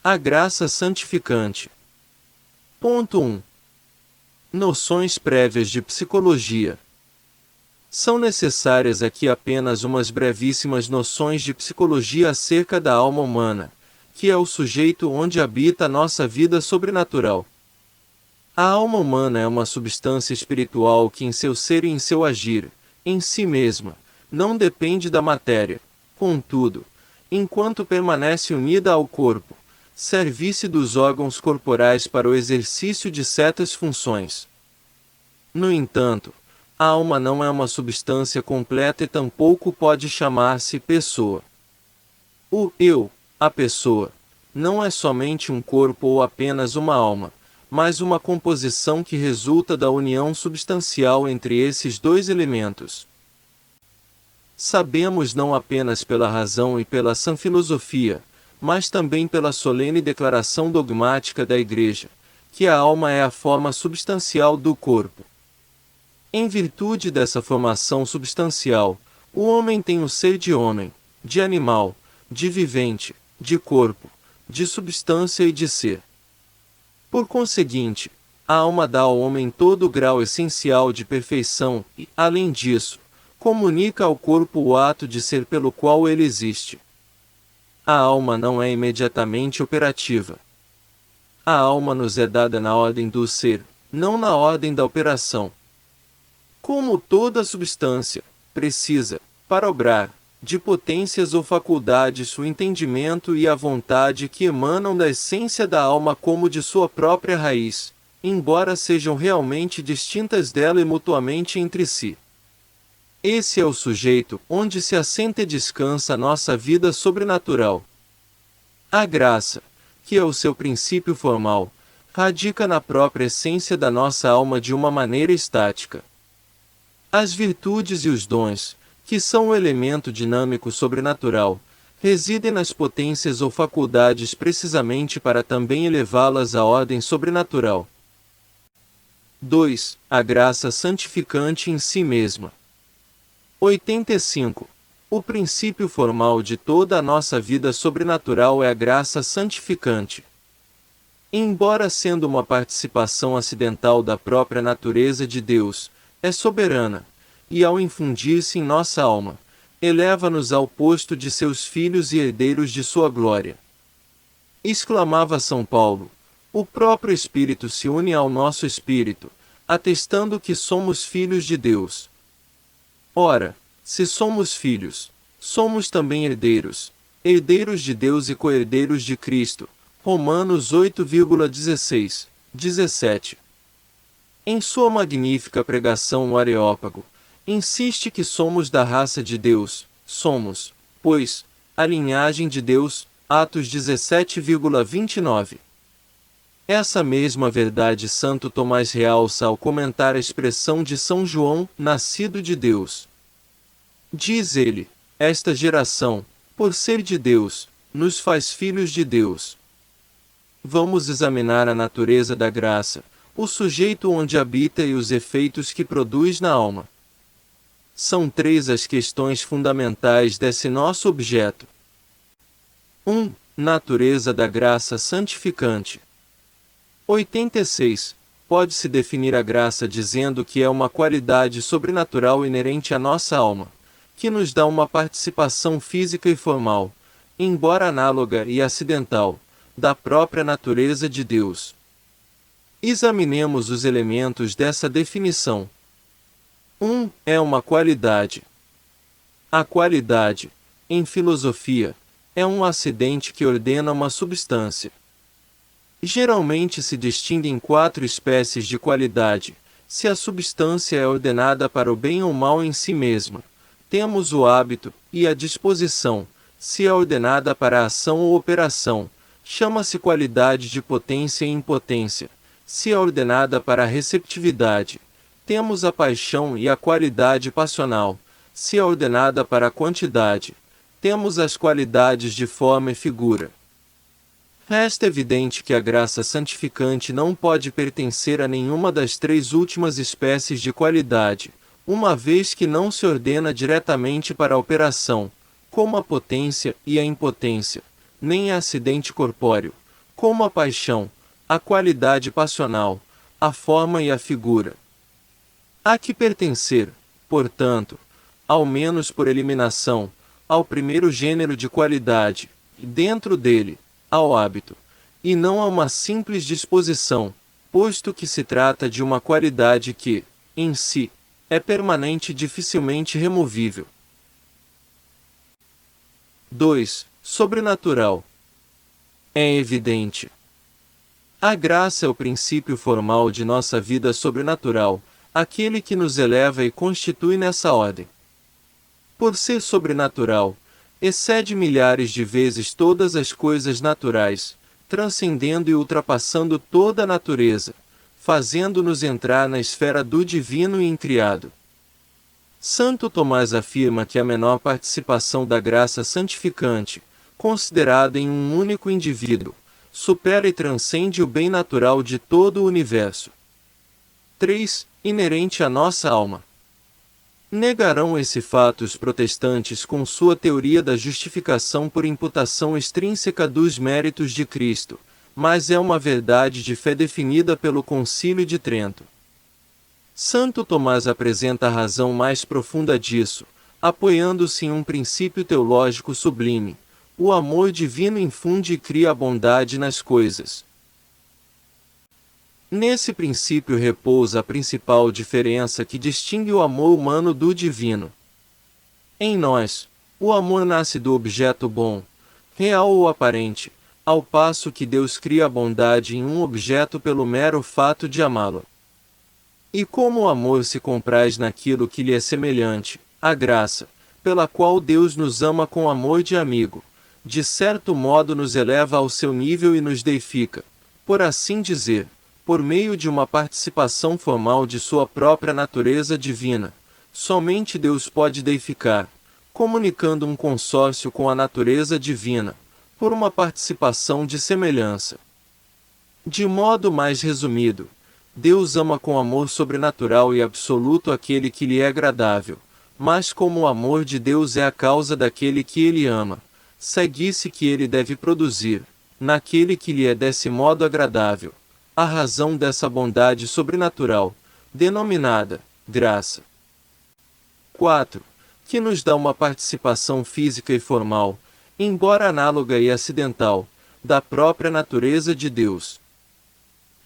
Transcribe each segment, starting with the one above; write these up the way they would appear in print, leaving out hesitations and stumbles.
A graça santificante. Ponto 1. Noções prévias de psicologia. São necessárias aqui apenas umas brevíssimas noções de psicologia acerca da alma humana, que é o sujeito onde habita a nossa vida sobrenatural. A alma humana é uma substância espiritual que em seu ser e em seu agir, em si mesma, não depende da matéria. Contudo, enquanto permanece unida ao corpo, serve-se dos órgãos corporais para o exercício de certas funções. No entanto, a alma não é uma substância completa e tampouco pode chamar-se pessoa. O eu, a pessoa, não é somente um corpo ou apenas uma alma, mas uma composição que resulta da união substancial entre esses dois elementos. Sabemos não apenas pela razão e pela sã filosofia, mas também pela solene declaração dogmática da Igreja, que a alma é a forma substancial do corpo. Em virtude dessa formação substancial, o homem tem o ser de homem, de animal, de vivente, de corpo, de substância e de ser. Por conseguinte, a alma dá ao homem todo o grau essencial de perfeição e, além disso, comunica ao corpo o ato de ser pelo qual ele existe. A alma não é imediatamente operativa. A alma nos é dada na ordem do ser, não na ordem da operação. Como toda substância, precisa, para obrar, de potências ou faculdades o entendimento e a vontade que emanam da essência da alma como de sua própria raiz, embora sejam realmente distintas dela e mutuamente entre si. Esse é o sujeito onde se assenta e descansa a nossa vida sobrenatural. A graça, que é o seu princípio formal, radica na própria essência da nossa alma de uma maneira estática. As virtudes e os dons, que são o elemento dinâmico sobrenatural, residem nas potências ou faculdades precisamente para também elevá-las à ordem sobrenatural. 2. A graça santificante em si mesma. 85. O princípio formal de toda a nossa vida sobrenatural é a graça santificante. Embora sendo uma participação acidental da própria natureza de Deus, é soberana, e ao infundir-se em nossa alma, eleva-nos ao posto de seus filhos e herdeiros de sua glória. Exclamava São Paulo: o próprio Espírito se une ao nosso espírito, atestando que somos filhos de Deus. Ora, se somos filhos, somos também herdeiros, herdeiros de Deus e co-herdeiros de Cristo. Romanos 8,16, 17. Em sua magnífica pregação no Areópago, insiste que somos da raça de Deus, somos, pois, a linhagem de Deus, Atos 17,29. Essa mesma verdade Santo Tomás realça ao comentar a expressão de São João, nascido de Deus. Diz ele: esta geração, por ser de Deus, nos faz filhos de Deus. Vamos examinar a natureza da graça, o sujeito onde habita e os efeitos que produz na alma. São três as questões fundamentais desse nosso objeto. 1. Natureza da graça santificante. 86. Pode-se definir a graça dizendo que é uma qualidade sobrenatural inerente à nossa alma, que nos dá uma participação física e formal, embora análoga e acidental, da própria natureza de Deus. Examinemos os elementos dessa definição. 1. É uma qualidade. A qualidade, em filosofia, é um acidente que ordena uma substância. Geralmente se distinguem 4 espécies de qualidade. Se a substância é ordenada para o bem ou mal em si mesma, temos o hábito, e a disposição, se é ordenada para a ação ou operação, chama-se qualidade de potência e impotência. Se é ordenada para a receptividade, temos a paixão e a qualidade passional. Se é ordenada para a quantidade, temos as qualidades de forma e figura. Resta evidente que a graça santificante não pode pertencer a nenhuma das 3 últimas espécies de qualidade, uma vez que não se ordena diretamente para a operação, como a potência e a impotência, nem a acidente corpóreo, como a paixão, a qualidade passional, a forma e a figura. Há que pertencer, portanto, ao menos por eliminação, ao primeiro gênero de qualidade, e dentro dele, ao hábito, e não a uma simples disposição, posto que se trata de uma qualidade que, em si, é permanente e dificilmente removível. 2. Sobrenatural. É evidente. A graça é o princípio formal de nossa vida sobrenatural, aquele que nos eleva e constitui nessa ordem. Por ser sobrenatural, excede milhares de vezes todas as coisas naturais, transcendendo e ultrapassando toda a natureza, fazendo-nos entrar na esfera do divino e incriado. Santo Tomás afirma que a menor participação da graça santificante, considerada em um único indivíduo, supera e transcende o bem natural de todo o universo. 3. Inerente à nossa alma. Negarão esse fato os protestantes com sua teoria da justificação por imputação extrínseca dos méritos de Cristo, mas é uma verdade de fé definida pelo Concílio de Trento. Santo Tomás apresenta a razão mais profunda disso, apoiando-se em um princípio teológico sublime: o amor divino infunde e cria a bondade nas coisas. Nesse princípio repousa a principal diferença que distingue o amor humano do divino. Em nós, o amor nasce do objeto bom, real ou aparente, ao passo que Deus cria a bondade em um objeto pelo mero fato de amá-lo. E como o amor se compraz naquilo que lhe é semelhante, a graça, pela qual Deus nos ama com amor de amigo, de certo modo nos eleva ao seu nível e nos deifica, por assim dizer, por meio de uma participação formal de sua própria natureza divina. Somente Deus pode deificar, comunicando um consórcio com a natureza divina, por uma participação de semelhança. De modo mais resumido, Deus ama com amor sobrenatural e absoluto aquele que lhe é agradável, mas como o amor de Deus é a causa daquele que ele ama, segue-se que ele deve produzir, naquele que lhe é desse modo agradável, a razão dessa bondade sobrenatural, denominada graça. 4. Que nos dá uma participação física e formal, embora análoga e acidental, da própria natureza de Deus.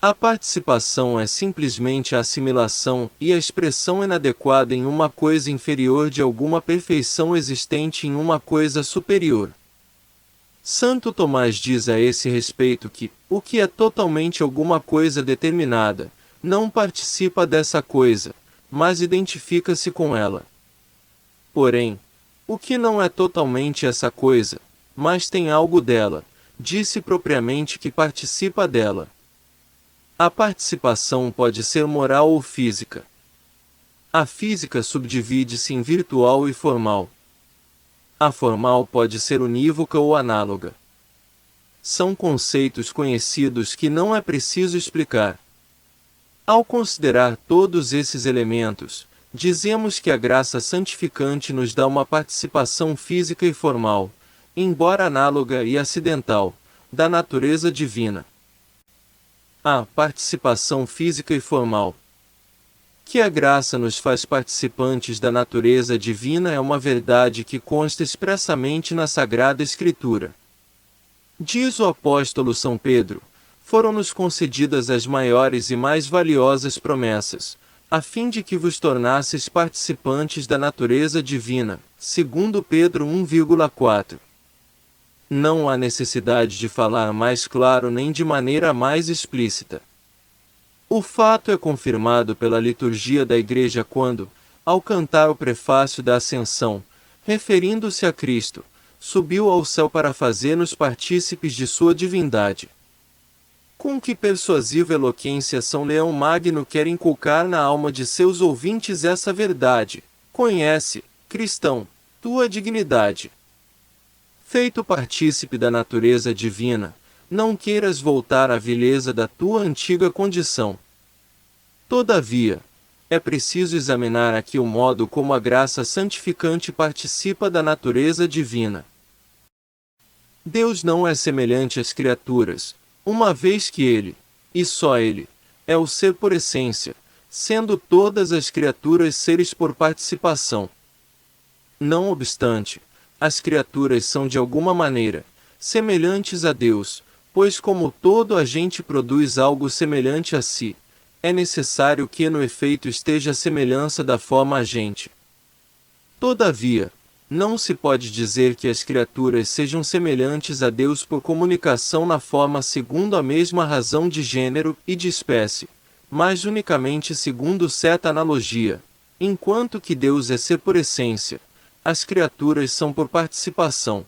A participação é simplesmente a assimilação e a expressão inadequada em uma coisa inferior de alguma perfeição existente em uma coisa superior. Santo Tomás diz a esse respeito que, o que é totalmente alguma coisa determinada, não participa dessa coisa, mas identifica-se com ela. Porém, o que não é totalmente essa coisa, mas tem algo dela, disse propriamente que participa dela. A participação pode ser moral ou física. A física subdivide-se em virtual e formal. A formal pode ser unívoca ou análoga. São conceitos conhecidos que não é preciso explicar. Ao considerar todos esses elementos, dizemos que a graça santificante nos dá uma participação física e formal, embora análoga e acidental, da natureza divina. A participação física e formal. Que a graça nos faz participantes da natureza divina é uma verdade que consta expressamente na Sagrada Escritura. Diz o apóstolo São Pedro: foram-nos concedidas as maiores e mais valiosas promessas, a fim de que vos tornasseis participantes da natureza divina. Segundo Pedro 1,4. Não há necessidade de falar mais claro nem de maneira mais explícita. O fato é confirmado pela liturgia da Igreja quando, ao cantar o prefácio da Ascensão, referindo-se a Cristo, subiu ao céu para fazer-nos partícipes de sua divindade. Com que persuasiva eloquência São Leão Magno quer inculcar na alma de seus ouvintes essa verdade: conhece, cristão, tua dignidade. Feito partícipe da natureza divina, não queiras voltar à vileza da tua antiga condição. Todavia, é preciso examinar aqui o modo como a graça santificante participa da natureza divina. Deus não é semelhante às criaturas, uma vez que ele, e só ele, é o ser por essência, sendo todas as criaturas seres por participação. Não obstante, as criaturas são de alguma maneira semelhantes a Deus, pois como todo agente produz algo semelhante a si, é necessário que no efeito esteja a semelhança da forma agente. Todavia, não se pode dizer que as criaturas sejam semelhantes a Deus por comunicação na forma segundo a mesma razão de gênero e de espécie, mas unicamente segundo certa analogia, enquanto que Deus é ser por essência, as criaturas são por participação.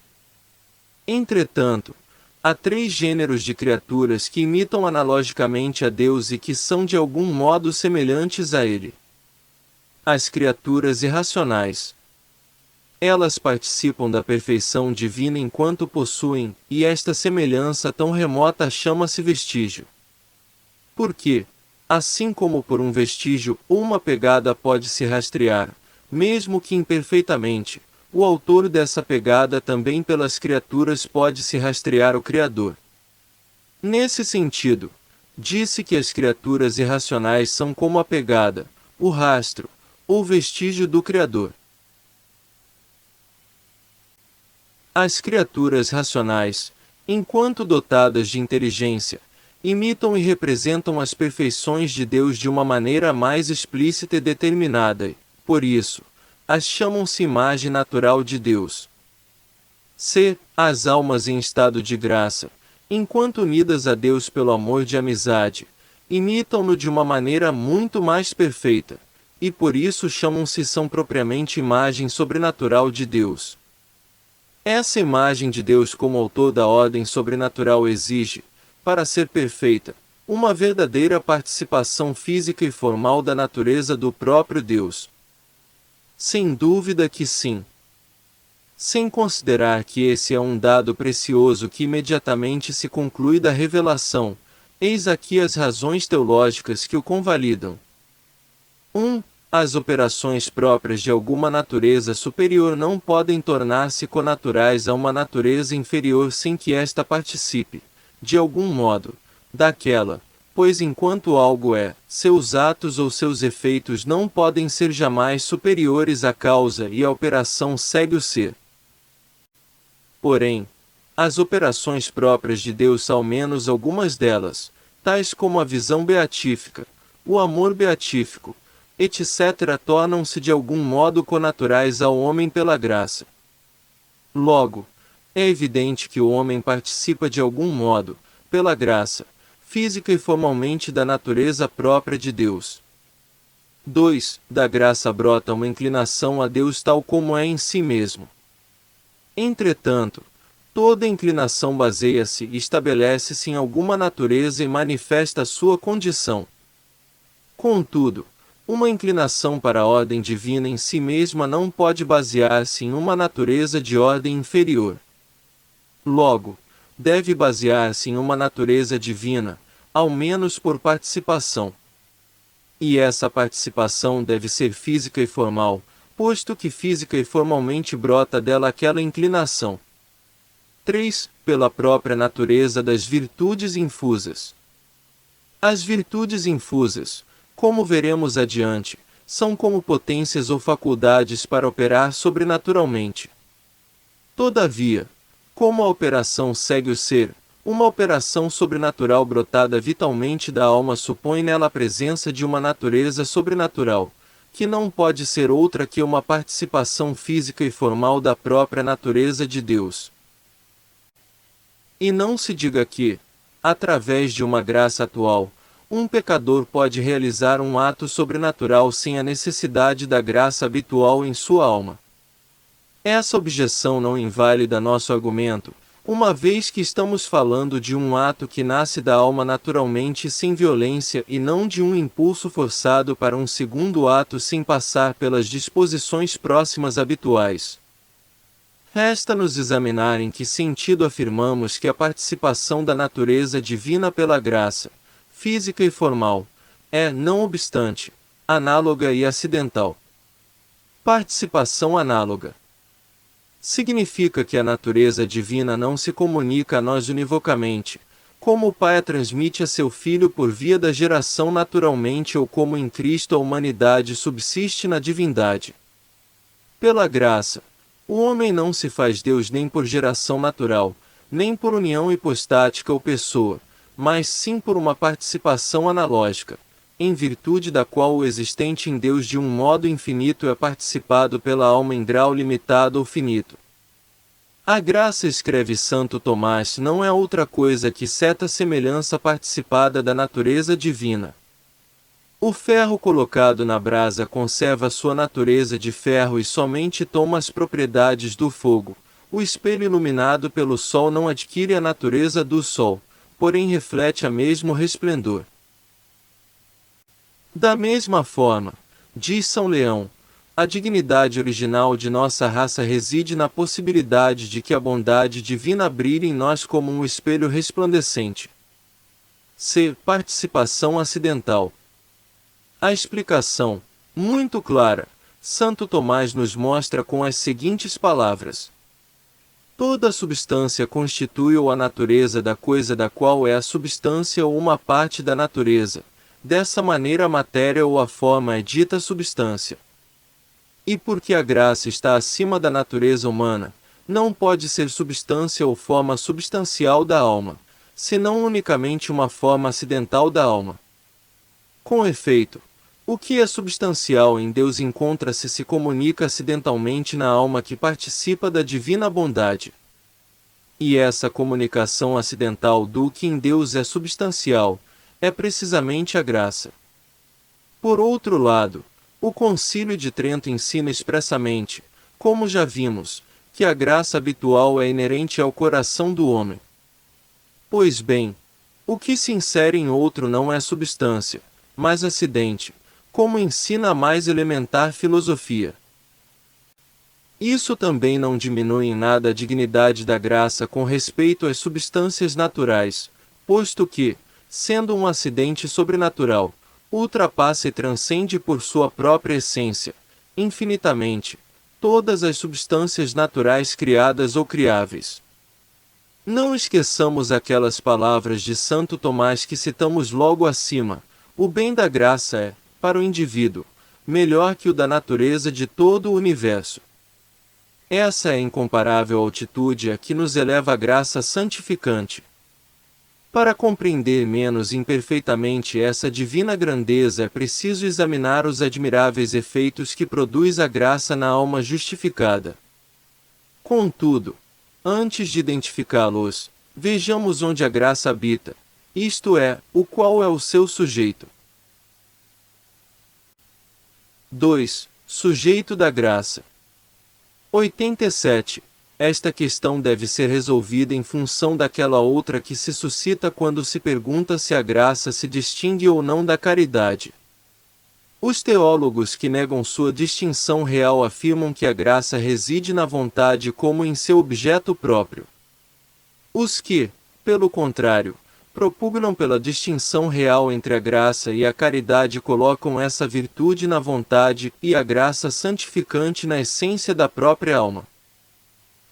Entretanto, há 3 gêneros de criaturas que imitam analogicamente a Deus e que são de algum modo semelhantes a Ele. As criaturas irracionais. Elas participam da perfeição divina enquanto possuem, e esta semelhança tão remota chama-se vestígio. Porque, assim como por um vestígio ou uma pegada pode se rastrear, mesmo que imperfeitamente, o autor dessa pegada também pelas criaturas pode se rastrear o Criador. Nesse sentido, disse que as criaturas irracionais são como a pegada, o rastro, ou vestígio do Criador. As criaturas racionais, enquanto dotadas de inteligência, imitam e representam as perfeições de Deus de uma maneira mais explícita e determinada e, por isso, as chamam-se imagem natural de Deus. C. As almas em estado de graça, enquanto unidas a Deus pelo amor de amizade, imitam-no de uma maneira muito mais perfeita, e por isso chamam-se são propriamente imagem sobrenatural de Deus. Essa imagem de Deus como autor da ordem sobrenatural exige, para ser perfeita, uma verdadeira participação física e formal da natureza do próprio Deus. Sem dúvida que sim. Sem considerar que esse é um dado precioso que imediatamente se conclui da revelação, eis aqui as razões teológicas que o convalidam. 1. As operações próprias de alguma natureza superior não podem tornar-se connaturais a uma natureza inferior sem que esta participe, de algum modo, daquela, pois enquanto algo é, seus atos ou seus efeitos não podem ser jamais superiores à causa e a operação segue o ser. Porém, as operações próprias de Deus, ao menos algumas delas, tais como a visão beatífica, o amor beatífico, etc., tornam-se de algum modo connaturais ao homem pela graça. Logo, é evidente que o homem participa de algum modo, pela graça, física e formalmente da natureza própria de Deus. 2. Da graça brota uma inclinação a Deus tal como é em si mesmo. Entretanto, toda inclinação baseia-se e estabelece-se em alguma natureza e manifesta sua condição. Contudo, uma inclinação para a ordem divina em si mesma não pode basear-se em uma natureza de ordem inferior. Logo, deve basear-se em uma natureza divina, ao menos por participação. E essa participação deve ser física e formal, posto que física e formalmente brota dela aquela inclinação. 3. Pela própria natureza das virtudes infusas. As virtudes infusas, como veremos adiante, são como potências ou faculdades para operar sobrenaturalmente. Todavia, como a operação segue o ser, uma operação sobrenatural brotada vitalmente da alma supõe nela a presença de uma natureza sobrenatural, que não pode ser outra que uma participação física e formal da própria natureza de Deus. E não se diga que, através de uma graça atual, um pecador pode realizar um ato sobrenatural sem a necessidade da graça habitual em sua alma. Essa objeção não invalida nosso argumento, uma vez que estamos falando de um ato que nasce da alma naturalmente e sem violência e não de um impulso forçado para um segundo ato sem passar pelas disposições próximas habituais. Resta-nos examinar em que sentido afirmamos que a participação da natureza divina pela graça, física e formal, é, não obstante, análoga e acidental. Participação análoga significa que a natureza divina não se comunica a nós univocamente, como o Pai a transmite a seu Filho por via da geração naturalmente ou como em Cristo a humanidade subsiste na divindade. Pela graça, o homem não se faz Deus nem por geração natural, nem por união hipostática ou pessoa, mas sim por uma participação analógica, em virtude da qual o existente em Deus de um modo infinito é participado pela alma em grau limitado ou finito. A graça, escreve Santo Tomás, não é outra coisa que certa semelhança participada da natureza divina. O ferro colocado na brasa conserva sua natureza de ferro e somente toma as propriedades do fogo. O espelho iluminado pelo sol não adquire a natureza do sol, porém reflete a mesmo resplendor. Da mesma forma, diz São Leão, a dignidade original de nossa raça reside na possibilidade de que a bondade divina brilhe em nós como um espelho resplandecente. C. Participação acidental. A explicação, muito clara, Santo Tomás nos mostra com as seguintes palavras: toda substância constitui ou a natureza da coisa da qual é a substância ou uma parte da natureza. Dessa maneira a matéria ou a forma é dita substância. E porque a graça está acima da natureza humana, não pode ser substância ou forma substancial da alma, senão unicamente uma forma acidental da alma. Com efeito, o que é substancial em Deus encontra-se se comunica acidentalmente na alma que participa da divina bondade. E essa comunicação acidental do que em Deus é substancial, é precisamente a graça. Por outro lado, o Concílio de Trento ensina expressamente, como já vimos, que a graça habitual é inerente ao coração do homem. Pois bem, o que se insere em outro não é substância, mas acidente, como ensina a mais elementar filosofia. Isso também não diminui em nada a dignidade da graça com respeito às substâncias naturais, posto que, sendo um acidente sobrenatural, ultrapassa e transcende por sua própria essência, infinitamente, todas as substâncias naturais criadas ou criáveis. Não esqueçamos aquelas palavras de Santo Tomás que citamos logo acima: o bem da graça é, para o indivíduo, melhor que o da natureza de todo o universo. Essa é a incomparável altitude a que nos eleva a graça santificante. Para compreender menos imperfeitamente essa divina grandeza é preciso examinar os admiráveis efeitos que produz a graça na alma justificada. Contudo, antes de identificá-los, vejamos onde a graça habita, isto é, o qual é o seu sujeito. 2. Sujeito da graça. 87. Esta questão deve ser resolvida em função daquela outra que se suscita quando se pergunta se a graça se distingue ou não da caridade. Os teólogos que negam sua distinção real afirmam que a graça reside na vontade como em seu objeto próprio. Os que, pelo contrário, propugnam pela distinção real entre a graça e a caridade colocam essa virtude na vontade e a graça santificante na essência da própria alma.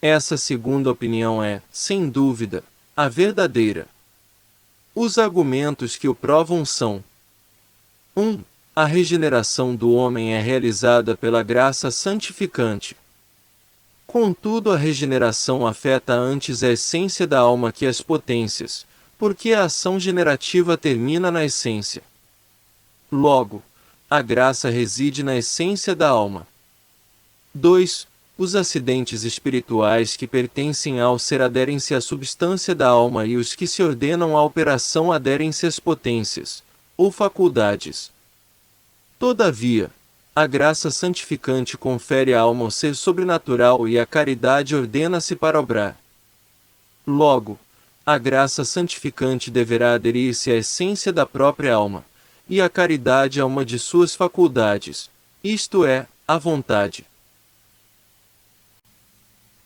Essa segunda opinião é, sem dúvida, a verdadeira. Os argumentos que o provam são: 1. A regeneração do homem é realizada pela graça santificante. Contudo, a regeneração afeta antes a essência da alma que as potências, porque a ação generativa termina na essência. Logo, a graça reside na essência da alma. 2. Os acidentes espirituais que pertencem ao ser aderem-se à substância da alma e os que se ordenam à operação aderem-se às potências, ou faculdades. Todavia, a graça santificante confere à alma o ser sobrenatural e a caridade ordena-se para obrar. Logo, a graça santificante deverá aderir-se à essência da própria alma, e a caridade a uma de suas faculdades, isto é, à vontade.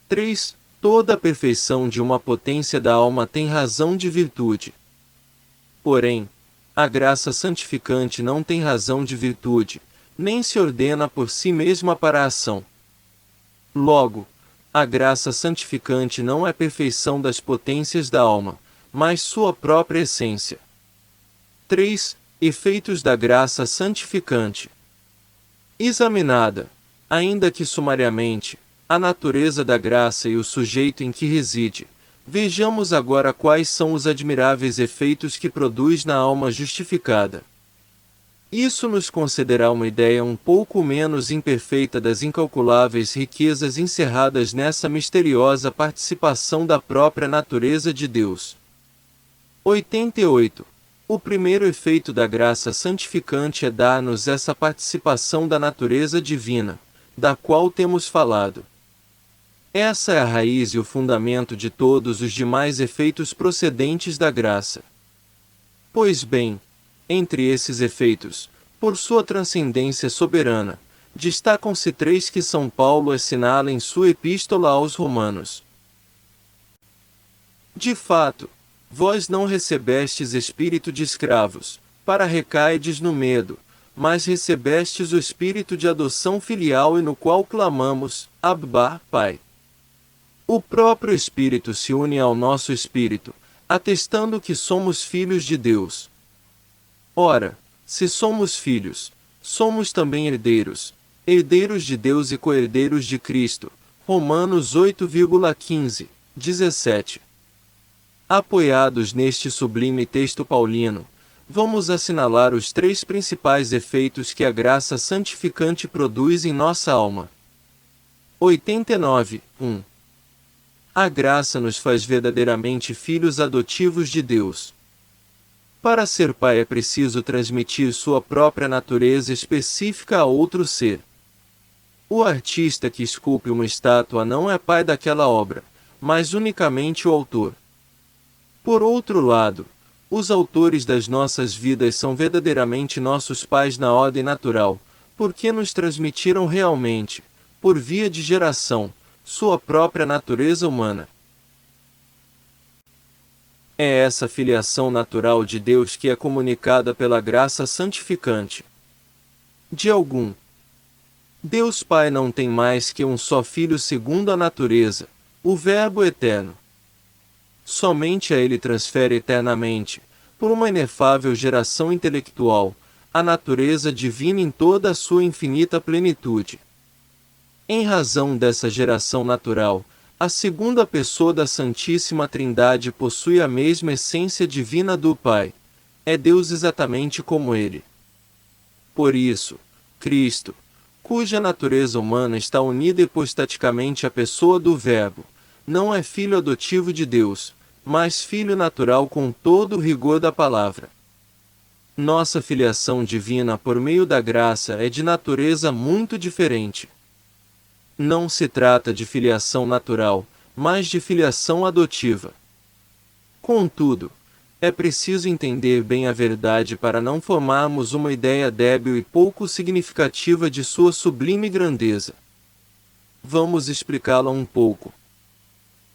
3. Toda a perfeição de uma potência da alma tem razão de virtude. Porém, a graça santificante não tem razão de virtude, nem se ordena por si mesma para a ação. Logo, a graça santificante não é perfeição das potências da alma, mas sua própria essência. 3. Efeitos da graça santificante. Examinada, ainda que sumariamente, a natureza da graça e o sujeito em que reside, vejamos agora quais são os admiráveis efeitos que produz na alma justificada. Isso nos concederá uma ideia um pouco menos imperfeita das incalculáveis riquezas encerradas nessa misteriosa participação da própria natureza de Deus. 88. O primeiro efeito da graça santificante é dar-nos essa participação da natureza divina, da qual temos falado. Essa é a raiz e o fundamento de todos os demais efeitos procedentes da graça. Pois bem, entre esses efeitos, por sua transcendência soberana, destacam-se 3 que São Paulo assinala em sua Epístola aos Romanos. De fato, vós não recebestes espírito de escravos, para recaides no medo, mas recebestes o espírito de adoção filial e no qual clamamos, Abba, Pai. O próprio Espírito se une ao nosso espírito, atestando que somos filhos de Deus. Ora, se somos filhos, somos também herdeiros, herdeiros de Deus e co-herdeiros de Cristo. Romanos 8,15, 17. Apoiados neste sublime texto paulino, vamos assinalar os 3 principais efeitos que a graça santificante produz em nossa alma. 89, 1. A graça nos faz verdadeiramente filhos adotivos de Deus. Para ser pai é preciso transmitir sua própria natureza específica a outro ser. O artista que esculpe uma estátua não é pai daquela obra, mas unicamente o autor. Por outro lado, os autores das nossas vidas são verdadeiramente nossos pais na ordem natural, porque nos transmitiram realmente, por via de geração, sua própria natureza humana. É essa filiação natural de Deus que é comunicada pela graça santificante. De algum. Deus Pai não tem mais que um só Filho segundo a natureza, o Verbo eterno. Somente a ele transfere eternamente, por uma inefável geração intelectual, a natureza divina em toda a sua infinita plenitude. Em razão dessa geração natural, a segunda pessoa da Santíssima Trindade possui a mesma essência divina do Pai. É Deus exatamente como ele. Por isso, Cristo, cuja natureza humana está unida hipostaticamente à pessoa do Verbo, não é filho adotivo de Deus, mas filho natural com todo o rigor da palavra. Nossa filiação divina por meio da graça é de natureza muito diferente. Não se trata de filiação natural, mas de filiação adotiva. Contudo, é preciso entender bem a verdade para não formarmos uma ideia débil e pouco significativa de sua sublime grandeza. Vamos explicá-la um pouco.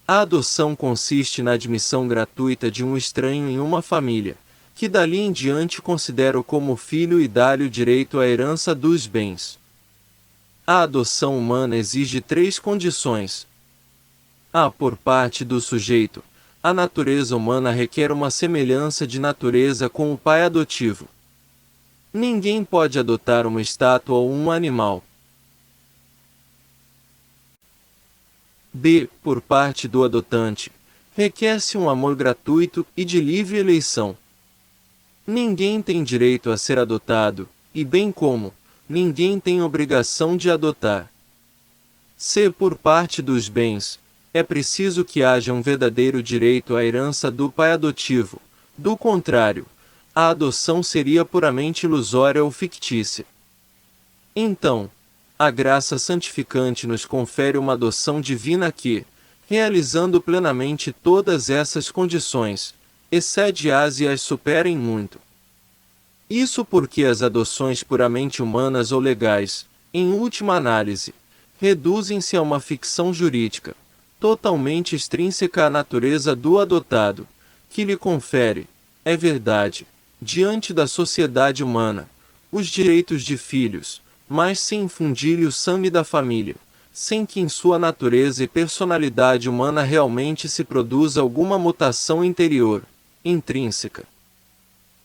A adoção consiste na admissão gratuita de um estranho em uma família, que dali em diante considera-o como filho e dá-lhe o direito à herança dos bens. A adoção humana exige 3 condições. A. Por parte do sujeito, a natureza humana requer uma semelhança de natureza com o pai adotivo. Ninguém pode adotar uma estátua ou um animal. B. Por parte do adotante, requer-se um amor gratuito e de livre eleição. Ninguém tem direito a ser adotado, e bem como ninguém tem obrigação de adotar. C. Por parte dos bens, é preciso que haja um verdadeiro direito à herança do pai adotivo. Do contrário, a adoção seria puramente ilusória ou fictícia. Então, a graça santificante nos confere uma adoção divina que, realizando plenamente todas essas condições, excede-as e as supera em muito. Isso porque as adoções puramente humanas ou legais, em última análise, reduzem-se a uma ficção jurídica, totalmente extrínseca à natureza do adotado, que lhe confere, é verdade, diante da sociedade humana, os direitos de filhos, mas sem infundir-lhe o sangue da família, sem que em sua natureza e personalidade humana realmente se produza alguma mutação interior, intrínseca.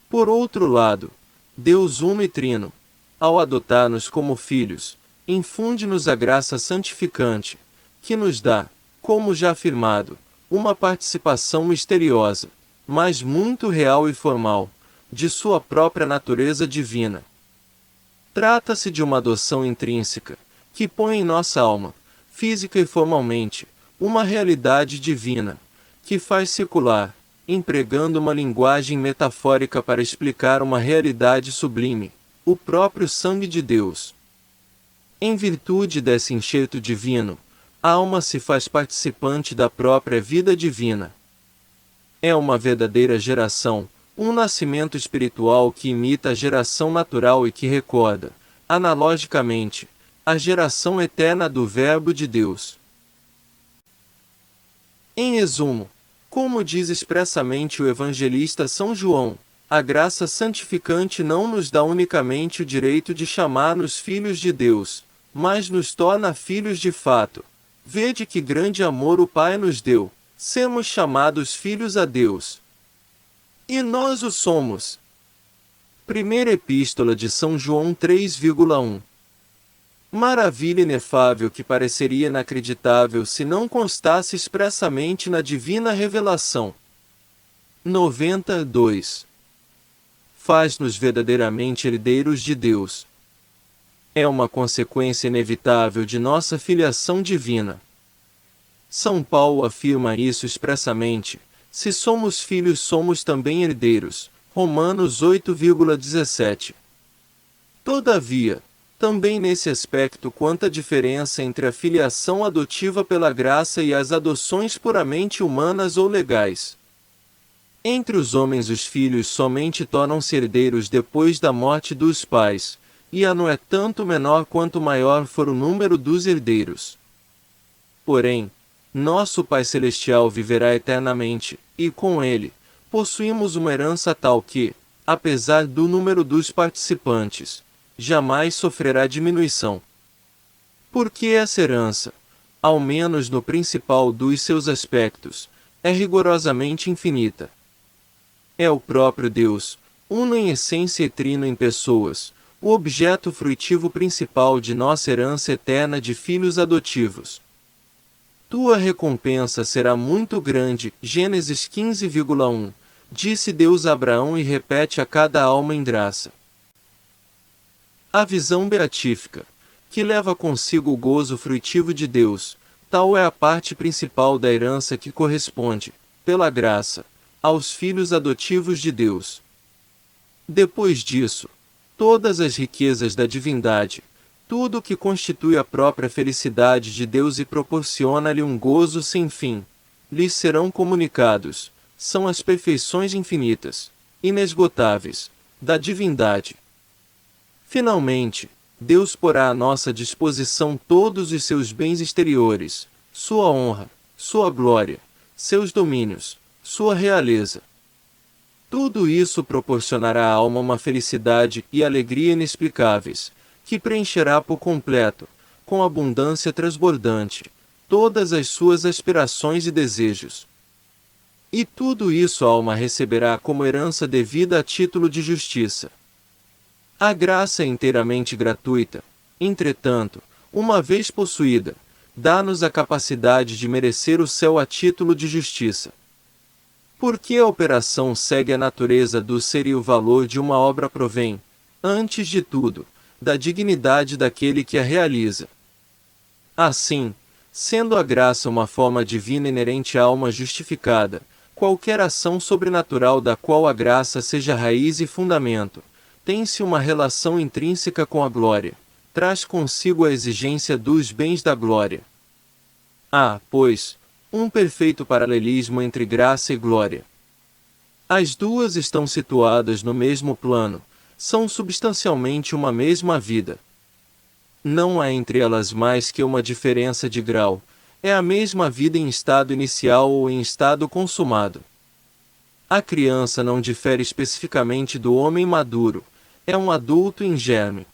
Por outro lado, Deus Uno e Trino, ao adotar-nos como filhos, infunde-nos a graça santificante, que nos dá, como já afirmado, uma participação misteriosa, mas muito real e formal, de sua própria natureza divina. Trata-se de uma adoção intrínseca, que põe em nossa alma, física e formalmente, uma realidade divina, que faz circular, empregando uma linguagem metafórica para explicar uma realidade sublime, o próprio sangue de Deus. Em virtude desse enxerto divino, a alma se faz participante da própria vida divina. É uma verdadeira geração, um nascimento espiritual que imita a geração natural e que recorda, analogicamente, a geração eterna do Verbo de Deus. Em resumo, como diz expressamente o evangelista São João, a graça santificante não nos dá unicamente o direito de chamar-nos filhos de Deus, mas nos torna filhos de fato. Vede que grande amor o Pai nos deu, sermos chamados filhos a Deus. E nós o somos. Primeira Epístola de São João 3,1. Maravilha inefável que pareceria inacreditável se não constasse expressamente na divina revelação. 92. Faz-nos verdadeiramente herdeiros de Deus. É uma consequência inevitável de nossa filiação divina. São Paulo afirma isso expressamente: se somos filhos, somos também herdeiros. Romanos 8,17. Todavia, também nesse aspecto quanta diferença entre a filiação adotiva pela graça e as adoções puramente humanas ou legais. Entre os homens os filhos somente tornam-se herdeiros depois da morte dos pais, e a não é tanto menor quanto maior for o número dos herdeiros. Porém, nosso Pai Celestial viverá eternamente, e com Ele, possuímos uma herança tal que, apesar do número dos participantes, jamais sofrerá diminuição. Porque essa herança, ao menos no principal dos seus aspectos, é rigorosamente infinita. É o próprio Deus, uno em essência e trino em pessoas, o objeto frutivo principal de nossa herança eterna de filhos adotivos. Tua recompensa será muito grande, Gênesis 15,1, disse Deus a Abraão e repete a cada alma em graça. A visão beatífica, que leva consigo o gozo frutivo de Deus, tal é a parte principal da herança que corresponde, pela graça, aos filhos adotivos de Deus. Depois disso, todas as riquezas da divindade, tudo o que constitui a própria felicidade de Deus e proporciona-lhe um gozo sem fim, lhes serão comunicados, são as perfeições infinitas, inesgotáveis, da divindade. Finalmente, Deus porá à nossa disposição todos os seus bens exteriores, sua honra, sua glória, seus domínios, sua realeza. Tudo isso proporcionará à alma uma felicidade e alegria inexplicáveis, que preencherá por completo, com abundância transbordante, todas as suas aspirações e desejos. E tudo isso a alma receberá como herança devida a título de justiça. A graça é inteiramente gratuita, entretanto, uma vez possuída, dá-nos a capacidade de merecer o céu a título de justiça. Porque a operação segue a natureza do ser e o valor de uma obra provém, antes de tudo, da dignidade daquele que a realiza. Assim, sendo a graça uma forma divina inerente à alma justificada, qualquer ação sobrenatural da qual a graça seja raiz e fundamento, tem-se uma relação intrínseca com a glória, traz consigo a exigência dos bens da glória. Há, pois, um perfeito paralelismo entre graça e glória. As duas estão situadas no mesmo plano, são substancialmente uma mesma vida. Não há entre elas mais que uma diferença de grau, é a mesma vida em estado inicial ou em estado consumado. A criança não difere especificamente do homem maduro, é um adulto em germe.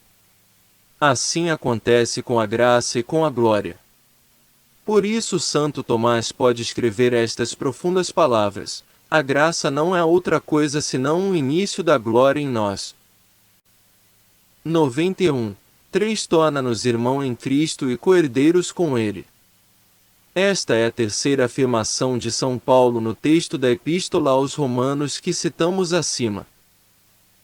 Assim acontece com a graça e com a glória. Por isso Santo Tomás pode escrever estas profundas palavras: a graça não é outra coisa senão o início da glória em nós. 91. 3 Torna-nos irmão em Cristo e co-herdeiros com Ele. Esta é a terceira afirmação de São Paulo no texto da Epístola aos Romanos que citamos acima.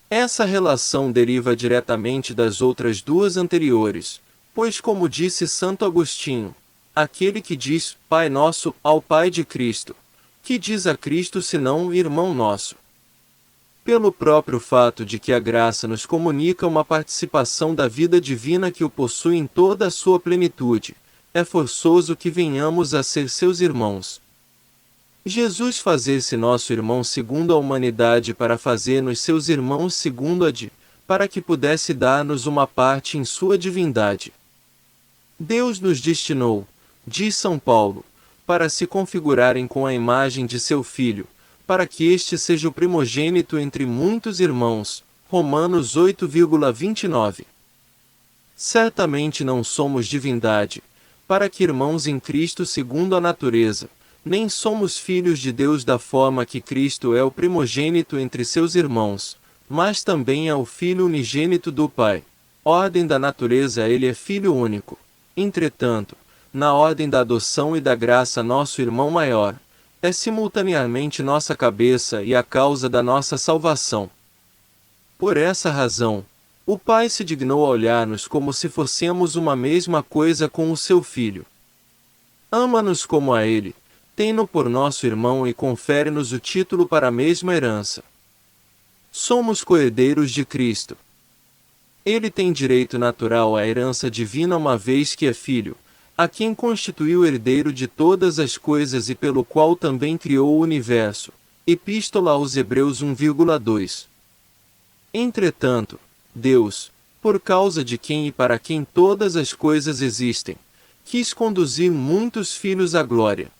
Essa relação deriva diretamente das outras duas anteriores, pois, como disse Santo Agostinho, aquele que diz Pai Nosso ao Pai de Cristo, que diz a Cristo senão irmão nosso. Pelo próprio fato de que a graça nos comunica uma participação da vida divina que o possui em toda a sua plenitude, é forçoso que venhamos a ser seus irmãos. Jesus fazer-se nosso irmão segundo a humanidade para fazer-nos seus irmãos segundo a de, para que pudesse dar-nos uma parte em sua divindade. Deus nos destinou, diz São Paulo, para se configurarem com a imagem de seu Filho, para que este seja o primogênito entre muitos irmãos. Romanos 8,29. Certamente não somos divindade, para que irmãos em Cristo segundo a natureza, nem somos filhos de Deus da forma que Cristo é o primogênito entre seus irmãos, mas também é o Filho unigênito do Pai. Ordem da natureza ele é Filho único. Entretanto, na ordem da adoção e da graça nosso irmão maior, é simultaneamente nossa cabeça e a causa da nossa salvação. Por essa razão, o Pai se dignou a olhar-nos como se fôssemos uma mesma coisa com o seu Filho. Ama-nos como a Ele, tem-no por nosso irmão e confere-nos o título para a mesma herança. Somos co-herdeiros de Cristo. Ele tem direito natural à herança divina uma vez que é Filho, a quem constituiu herdeiro de todas as coisas e pelo qual também criou o universo. Epístola aos Hebreus 1,2. Entretanto, Deus, por causa de quem e para quem todas as coisas existem, quis conduzir muitos filhos à glória.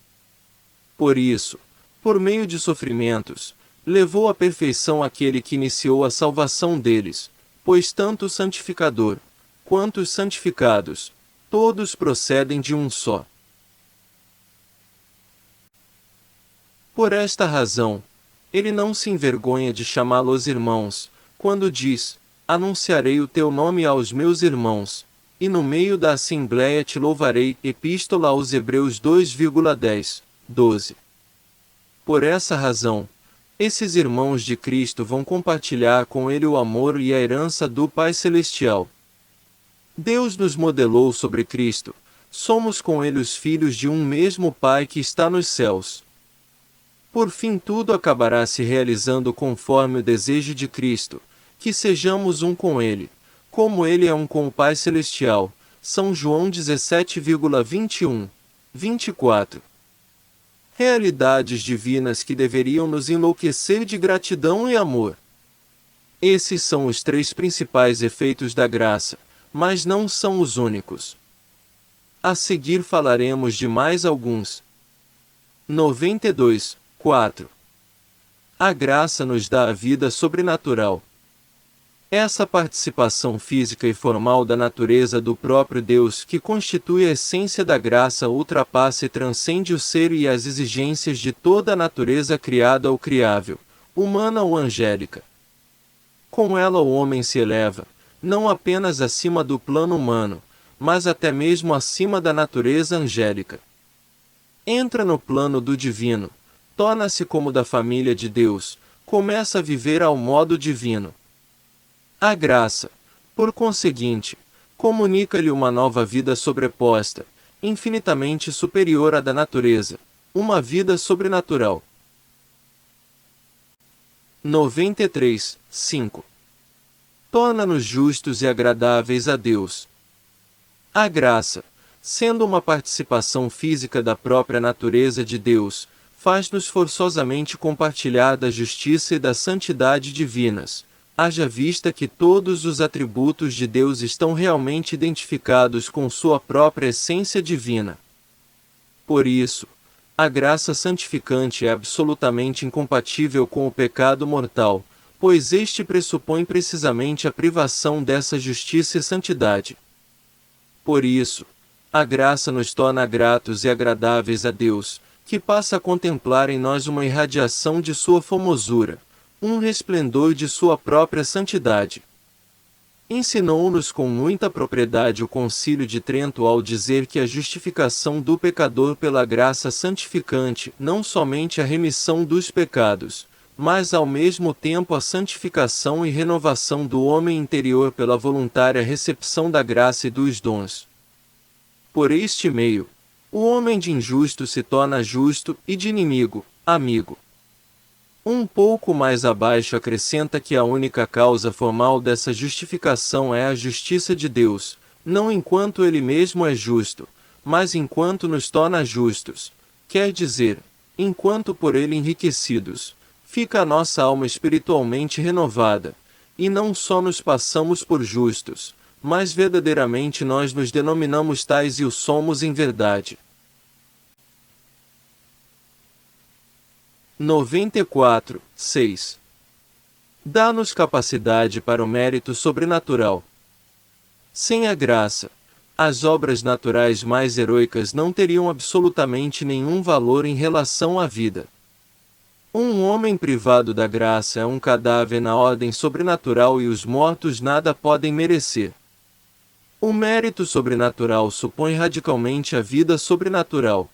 Por isso, por meio de sofrimentos, levou à perfeição aquele que iniciou a salvação deles, pois tanto o santificador, quanto os santificados, todos procedem de um só. Por esta razão, ele não se envergonha de chamá-los irmãos, quando diz, anunciarei o teu nome aos meus irmãos, e no meio da assembléia te louvarei. Epístola aos Hebreus 2,10, 12. Por essa razão, esses irmãos de Cristo vão compartilhar com ele o amor e a herança do Pai Celestial. Deus nos modelou sobre Cristo, somos com ele os filhos de um mesmo Pai que está nos céus. Por fim tudo acabará se realizando conforme o desejo de Cristo, que sejamos um com ele, como ele é um com o Pai Celestial. São João 17,21, 24. Realidades divinas que deveriam nos enlouquecer de gratidão e amor. Esses são os três principais efeitos da graça, mas não são os únicos. A seguir falaremos de mais alguns. 92, 4. A graça nos dá a vida sobrenatural. Essa participação física e formal da natureza do próprio Deus que constitui a essência da graça ultrapassa e transcende o ser e as exigências de toda a natureza criada ou criável, humana ou angélica. Com ela o homem se eleva, não apenas acima do plano humano, mas até mesmo acima da natureza angélica. Entra no plano do divino, torna-se como da família de Deus, começa a viver ao modo divino. A graça, por conseguinte, comunica-lhe uma nova vida sobreposta, infinitamente superior à da natureza, uma vida sobrenatural. 93, 5. Torna-nos justos e agradáveis a Deus. A graça, sendo uma participação física da própria natureza de Deus, faz-nos forçosamente compartilhar da justiça e da santidade divinas, haja vista que todos os atributos de Deus estão realmente identificados com sua própria essência divina. Por isso, a graça santificante é absolutamente incompatível com o pecado mortal, pois este pressupõe precisamente a privação dessa justiça e santidade. Por isso, a graça nos torna gratos e agradáveis a Deus, que passa a contemplar em nós uma irradiação de sua formosura, um resplendor de sua própria santidade. Ensinou-nos com muita propriedade o Concílio de Trento ao dizer que a justificação do pecador pela graça santificante não somente a remissão dos pecados, mas ao mesmo tempo a santificação e renovação do homem interior pela voluntária recepção da graça e dos dons. Por este meio, o homem de injusto se torna justo e de inimigo, amigo. Um pouco mais abaixo acrescenta que a única causa formal dessa justificação é a justiça de Deus, não enquanto Ele mesmo é justo, mas enquanto nos torna justos, quer dizer, enquanto por Ele enriquecidos, fica a nossa alma espiritualmente renovada, e não só nos passamos por justos, mas verdadeiramente nós nos denominamos tais e o somos em verdade. 94, 6. Dá-nos capacidade para o mérito sobrenatural. Sem a graça, as obras naturais mais heroicas não teriam absolutamente nenhum valor em relação à vida. Um homem privado da graça é um cadáver na ordem sobrenatural e os mortos nada podem merecer. O mérito sobrenatural supõe radicalmente a vida sobrenatural.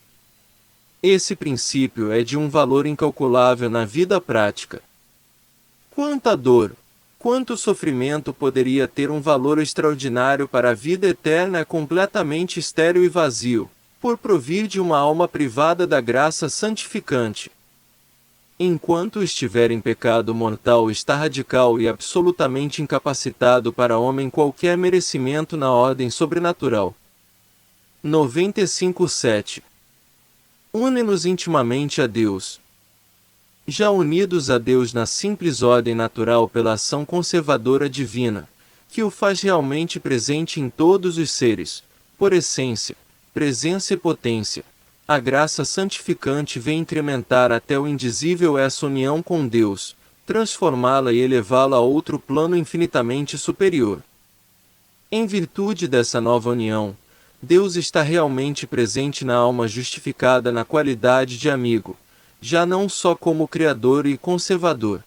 Esse princípio é de um valor incalculável na vida prática. Quanta dor, quanto sofrimento poderia ter um valor extraordinário para a vida eterna é completamente estéril e vazio, por provir de uma alma privada da graça santificante. Enquanto estiver em pecado mortal está radical e absolutamente incapacitado para homem qualquer merecimento na ordem sobrenatural. 95:7. Une-nos intimamente a Deus. Já unidos a Deus na simples ordem natural pela ação conservadora divina, que o faz realmente presente em todos os seres, por essência, presença e potência, a graça santificante vem incrementar até o indizível essa união com Deus, transformá-la e elevá-la a outro plano infinitamente superior. Em virtude dessa nova união, Deus está realmente presente na alma justificada na qualidade de amigo, já não só como Criador e Conservador.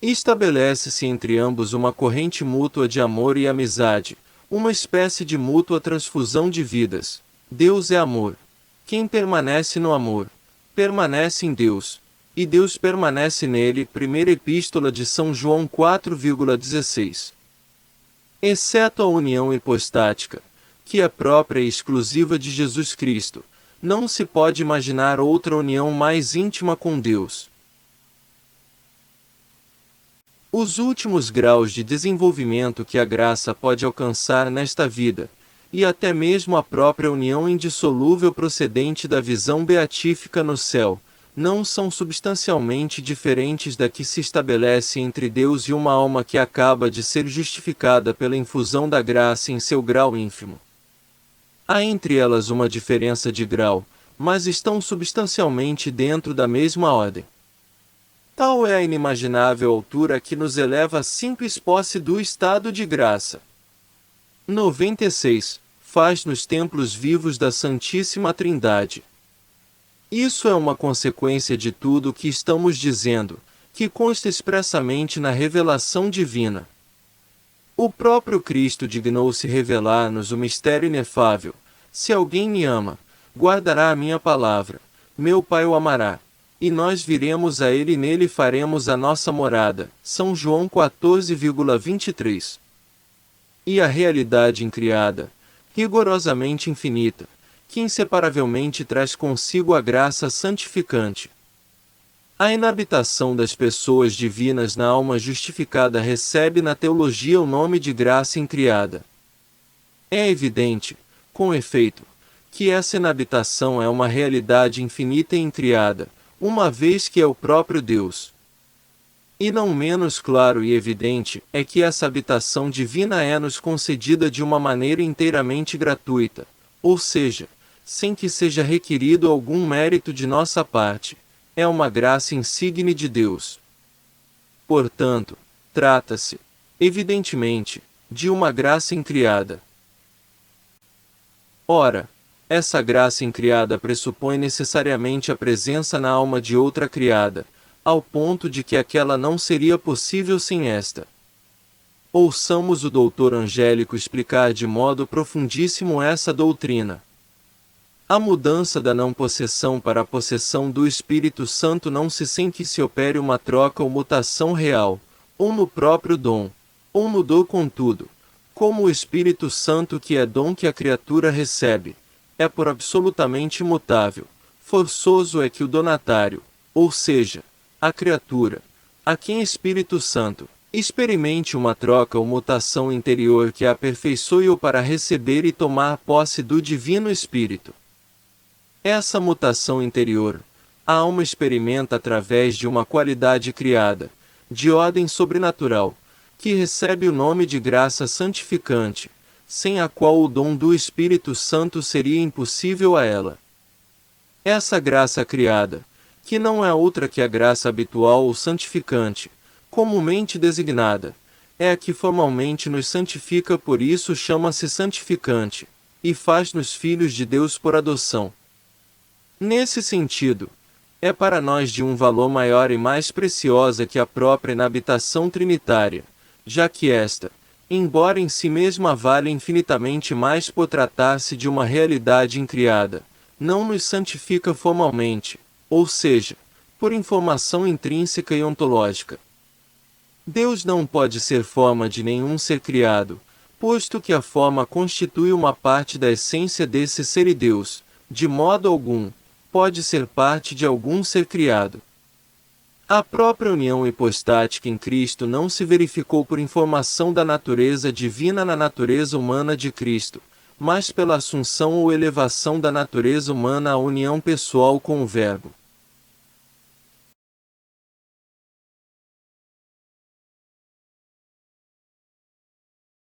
Estabelece-se entre ambos uma corrente mútua de amor e amizade, uma espécie de mútua transfusão de vidas. Deus é amor. Quem permanece no amor, permanece em Deus, e Deus permanece nele. Primeira Epístola de São João 4,16. Exceto a união hipostática, que é própria e exclusiva de Jesus Cristo, não se pode imaginar outra união mais íntima com Deus. Os últimos graus de desenvolvimento que a graça pode alcançar nesta vida, e até mesmo a própria união indissolúvel procedente da visão beatífica no céu, não são substancialmente diferentes da que se estabelece entre Deus e uma alma que acaba de ser justificada pela infusão da graça em seu grau ínfimo. Há entre elas uma diferença de grau, mas estão substancialmente dentro da mesma ordem. Tal é a inimaginável altura que nos eleva à simples posse do estado de graça. 96. Faz-nos templos vivos da Santíssima Trindade. Isso é uma consequência de tudo o que estamos dizendo, que consta expressamente na revelação divina. O próprio Cristo dignou-se revelar-nos o mistério inefável. Se alguém me ama, guardará a minha palavra, meu Pai o amará, e nós viremos a ele e nele faremos a nossa morada. São João 14,23. E a realidade incriada, rigorosamente infinita, que inseparavelmente traz consigo a graça santificante. A inabitação das pessoas divinas na alma justificada recebe na teologia o nome de graça incriada. É evidente, com efeito, que essa inabitação é uma realidade infinita e incriada, uma vez que é o próprio Deus. E não menos claro e evidente é que essa habitação divina é-nos concedida de uma maneira inteiramente gratuita, ou seja, sem que seja requerido algum mérito de nossa parte. É uma graça insigne de Deus. Portanto, trata-se, evidentemente, de uma graça incriada. Ora, essa graça incriada pressupõe necessariamente a presença na alma de outra criada, ao ponto de que aquela não seria possível sem esta. Ouçamos o doutor Angélico explicar de modo profundíssimo essa doutrina. A mudança da não possessão para a possessão do Espírito Santo não se sem que se opere uma troca ou mutação real, ou no próprio dom, ou no dom contudo, como o Espírito Santo que é dom que a criatura recebe, é por absolutamente imutável, forçoso é que o donatário, ou seja, a criatura, a quem Espírito Santo, experimente uma troca ou mutação interior que a aperfeiçoe-o para receber e tomar posse do Divino Espírito. Essa mutação interior, a alma experimenta através de uma qualidade criada, de ordem sobrenatural, que recebe o nome de graça santificante, sem a qual o dom do Espírito Santo seria impossível a ela. Essa graça criada, que não é outra que a graça habitual ou santificante, comumente designada, é a que formalmente nos santifica, por isso chama-se santificante, e faz-nos filhos de Deus por adoção. Nesse sentido, é para nós de um valor maior e mais preciosa que a própria inabitação trinitária, já que esta, embora em si mesma valha infinitamente mais por tratar-se de uma realidade incriada, não nos santifica formalmente, ou seja, por informação intrínseca e ontológica. Deus não pode ser forma de nenhum ser criado, posto que a forma constitui uma parte da essência desse ser e Deus, de modo algum, pode ser parte de algum ser criado. A própria união hipostática em Cristo não se verificou por informação da natureza divina na natureza humana de Cristo, mas pela assunção ou elevação da natureza humana à união pessoal com o Verbo.